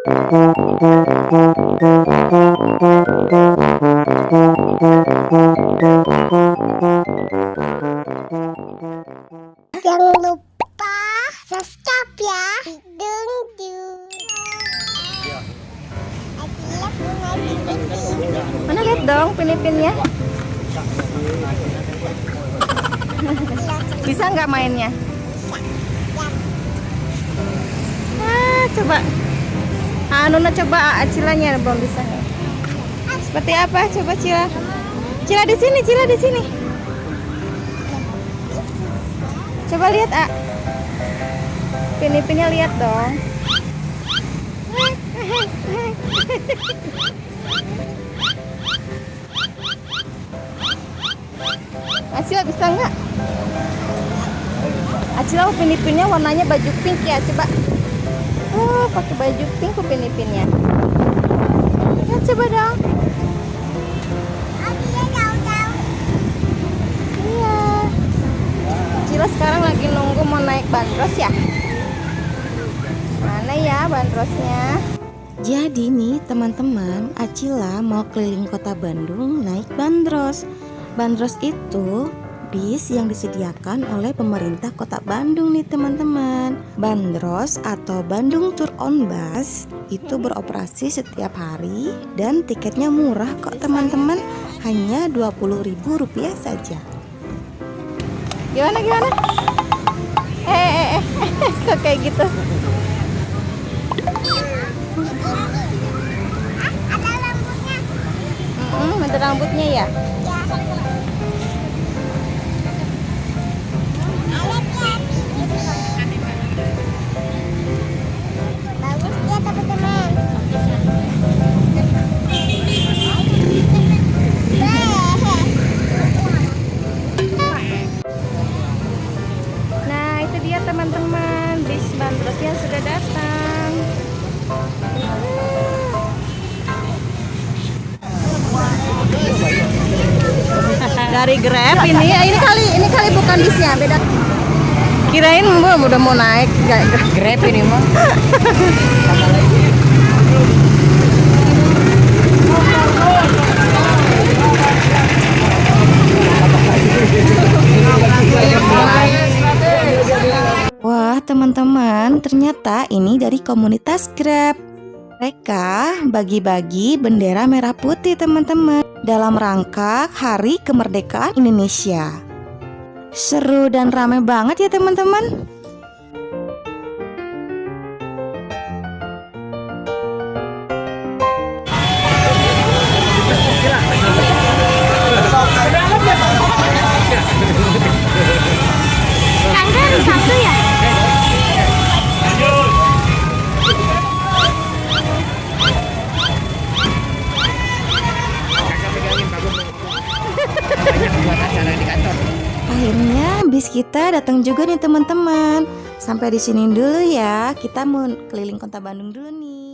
Jangan lupa subscribe ya. Dung dung. Mana lihat dong pinipinnya. Bisa nggak mainnya? Coba. Nuna coba Cilanya belum bisa. Seperti apa? Coba Cila. Cila di sini, Cila di sini. Coba lihat, Pinipinnya lihat dong. Acila bisa nggak? Acila pinipinnya warnanya baju pink ya, coba. Oh, pakai baju pink pinipinnya. Ya, coba dong. Iya. Acila sekarang lagi nunggu mau naik bandros ya. Mana ya bandrosnya? Jadi nih teman-teman, Acila mau keliling kota Bandung naik bandros. Bandros itu bis yang disediakan oleh pemerintah kota Bandung nih teman-teman. Bandros atau Bandung Tour on Bus itu beroperasi setiap hari dan tiketnya murah kok teman-teman, hanya Rp20.000 saja. Gimana? Kok kayak gitu? Ada rambutnya. Ada rambutnya ya? Bagus ya teman-teman. Nah itu dia teman-teman, bis bandrosnya sudah datang. Dari Grab ini kali bukan bisnya, beda. Kirain udah mau naik Grab ini mah. Wah teman-teman, ternyata ini dari komunitas Grab. Mereka bagi-bagi bendera merah putih teman-teman, dalam rangka Hari Kemerdekaan Indonesia. Seru dan ramai banget ya teman-teman. Kan satu ya. Akhirnya bis kita datang juga nih teman-teman. Sampai di sini dulu ya. Kita mau keliling kota Bandung dulu nih.